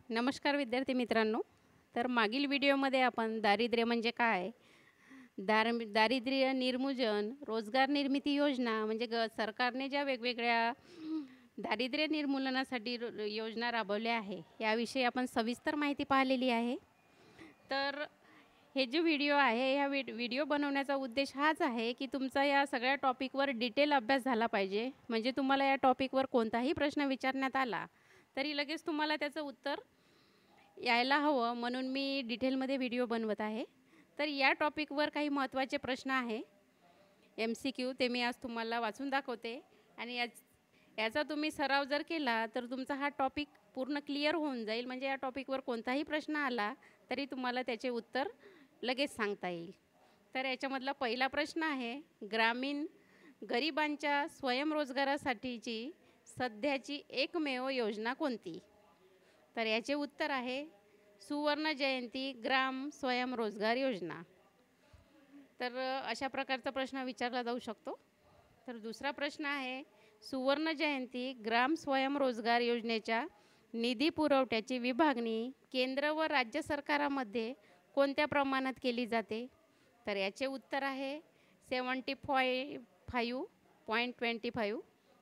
नमस्कार विद्यार्थी मित्रांनो. तर मागील व्हिडिओमध्ये आपण दारिद्र्य म्हणजे काय, दारिद्र्य निर्मूलन, रोजगार निर्मिती योजना म्हणजे सरकारने ज्या वेगवेगळ्या दारिद्र्य निर्मूलनासाठी योजना राबवल्या आहे, याविषयी आपण सविस्तर माहिती पाहिलेली आहे. तर हे जे व्हिडिओ आहे, ह्या व्हिडिओ बनवण्याचा उद्देश हाच आहे की तुमचा या सगळ्या टॉपिकवर डिटेल अभ्यास झाला पाहिजे. म्हणजे तुम्हाला या टॉपिकवर कोणताही प्रश्न विचारण्यात आला तरी लगेच तुम्हाला त्याचं उत्तर यायला हवं, म्हणून मी डिटेलमध्ये व्हिडिओ बनवत आहे. तर या टॉपिकवर काही महत्त्वाचे प्रश्न आहे MCQ, ते मी आज तुम्हाला वाचून दाखवते. आणि याचा तुम्ही सराव जर केला तर तुमचा हा टॉपिक पूर्ण क्लिअर होऊन जाईल. म्हणजे या टॉपिकवर कोणताही प्रश्न आला तरी तुम्हाला त्याचे उत्तर लगेच सांगता येईल. तर याच्यामधला पहिला प्रश्न आहे, ग्रामीण गरिबांच्या स्वयंरोजगारासाठीची सध्याची एकमेव योजना कोणती? तर याचे उत्तर आहे सुवर्ण जयंती ग्राम स्वयंरोजगार योजना. तर अशा प्रकारचा प्रश्न विचारला जाऊ शकतो. तर दुसरा प्रश्न आहे, सुवर्ण जयंती ग्राम स्वयंरोजगार योजनेच्या निधी पुरवठ्याची विभागणी केंद्र व राज्य सरकारामध्ये कोणत्या प्रमाणात केली जाते? तर याचे उत्तर आहे 75.25,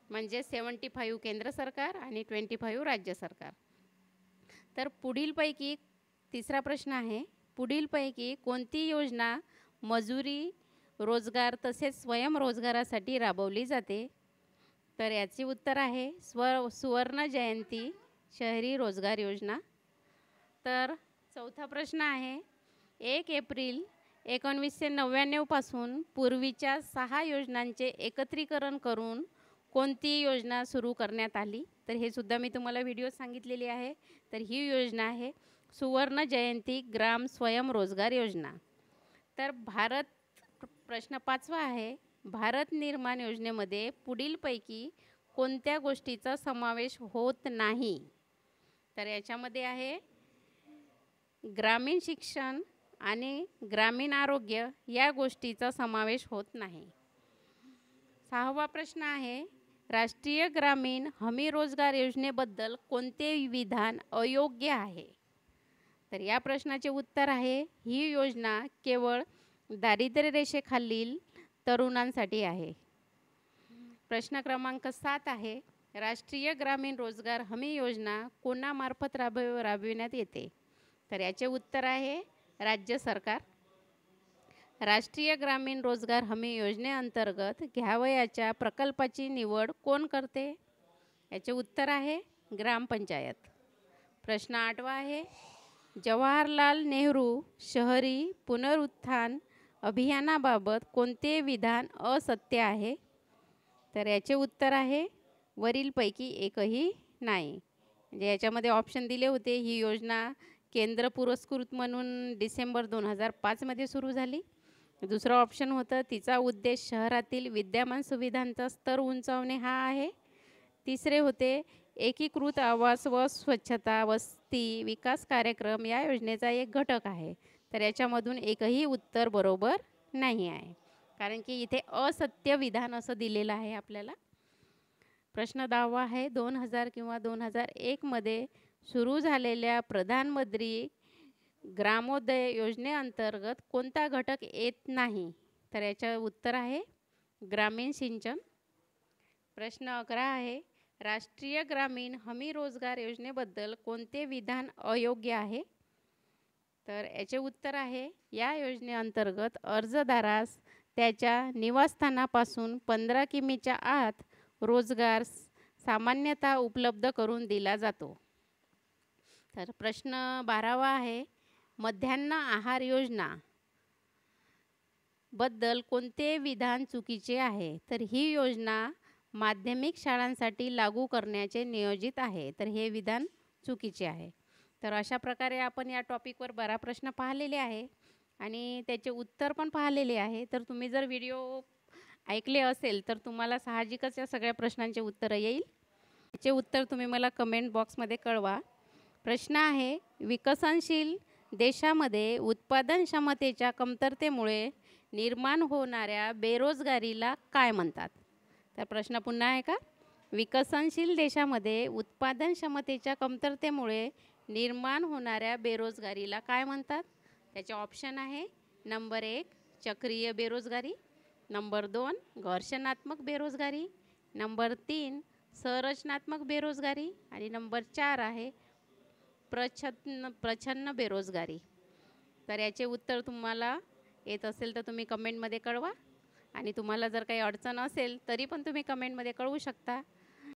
म्हणजे 75 केंद्र सरकार आणि 25 राज्य सरकार. तर पुढीलपैकी तिसरा प्रश्न आहे, पुढीलपैकी कोणती योजना मजुरी, रोजगार तसेच स्वयंरोजगारासाठी राबवली जाते? तर याचे उत्तर आहे सुवर्ण जयंती शहरी रोजगार योजना. तर चौथा प्रश्न आहे, 1 एप्रिल 1999 पासून पूर्वीच्या 6 योजनांचे एकत्रीकरण करून कोणती योजना सुरू करण्यात आली? तर हे सुद्धा मी तुम्हाला व्हिडिओ सांगितलेली आहे. तर ही योजना आहे सुवर्ण जयंती ग्राम स्वयंरोजगार योजना. तर प्रश्न 5वा आहे, भारत निर्माण योजनेमध्ये पुढीलपैकी कोणत्या गोष्टीचा समावेश होत नाही? तर याच्यामध्ये आहे ग्रामीण शिक्षण आणि ग्रामीण आरोग्य, या गोष्टीचा समावेश होत नाही. 6वा प्रश्न आहे, राष्ट्रीय ग्रामीण हमी रोजगार योजनेबद्दल कोणते विधान अयोग्य आहे? तर या प्रश्नाचे उत्तर आहे, ही योजना केवळ दारिद्र्य रेषेखालील तरुणांसाठी आहे. प्रश्न क्रमांक 7 आहे, राष्ट्रीय ग्रामीण रोजगार हमी योजना कोणामार्फत राबविण्यात येते? तर याचे उत्तर आहे राज्य सरकार. राष्ट्रीय ग्रामीण रोजगार हमी योजनेअंतर्गत घ्यावयाच्या प्रकल्पाची निवड कोण करते? याचे उत्तर आहे ग्रामपंचायत. प्रश्न 8वा आहे, जवाहरलाल नेहरू शहरी पुनरुत्थान अभियानाबाबत कोणते विधान असत्य आहे? तर याचे उत्तर आहे वरीलपैकी एकही नाही. म्हणजे याच्यामध्ये ऑप्शन दिले होते, ही योजना केंद्र पुरस्कृत म्हणून डिसेंबर 2005 सुरू झाली. दुसरं ऑप्शन होतं, तिचा उद्देश शहरातील विद्यमान सुविधांचा स्तर उंचावणे हा आहे. तिसरे होते, एकीकृत आवास व स्वच्छता वस्ती विकास कार्यक्रम या योजनेचा एक घटक आहे. तर याच्यामधून एकही उत्तर बरोबर नाही आहे, कारण की इथे असत्य विधान असं दिलेलं आहे आपल्याला. प्रश्न 10वा आहे, 2000 किंवा 2001 सुरू झालेल्या प्रधानमंत्री ग्रामोदय योजनेअंतर्गत कोणता घटक येत नाही? तर याचं उत्तर आहे ग्रामीण सिंचन. प्रश्न 11 आहे, राष्ट्रीय ग्रामीण हमी रोजगार योजनेबद्दल कोणते विधान अयोग्य आहे? तर याचे उत्तर आहे, या योजनेअंतर्गत अर्जदारास त्याच्या निवासस्थानापासून 15 किमीच्या आत रोजगार सामान्यतः उपलब्ध करून दिला जातो. तर प्रश्न 12वा आहे, मध्यान्ह आहार योजना बद्दल कोणते विधान चुकीचे आहे? तर ही योजना माध्यमिक शाळांसाठी लागू करण्याचे नियोजित आहे. तर हे विधान चुकीचे आहे. तर अशा प्रकारे आपण या टॉपिकवर 12 प्रश्न पाहिलेले आहे आणि त्याचे उत्तर पण पाहिलेले आहे. तर तुम्ही जर व्हिडिओ ऐकले असेल तर तुम्हाला साहजिकच या सगळ्या प्रश्नांचे उत्तरं येईल. याचे उत्तर तुम्ही मला कमेंट बॉक्समध्ये कळवा. प्रश्न आहे, विकसनशील देशामध्ये उत्पादन क्षमतेच्या कमतरतेमुळे निर्माण होणाऱ्या बेरोजगारीला काय म्हणतात? तर प्रश्न पुन्हा आहे का, विकसनशील देशामध्ये उत्पादन क्षमतेच्या कमतरतेमुळे निर्माण होणाऱ्या बेरोजगारीला काय म्हणतात? त्याचे ऑप्शन आहे नंबर 1 चक्रीय बेरोजगारी, नंबर 2 घर्षणात्मक बेरोजगारी, नंबर 3 संरचनात्मक बेरोजगारी आणि नंबर 4 आहे प्रच्छन्न बेरोजगारी. तर याचे उत्तर तुम्हाला येत असेल तर तुम्ही कमेंटमध्ये कळवा आणि तुम्हाला जर काही अडचण असेल तरी पण तुम्ही कमेंटमध्ये कळवू शकता.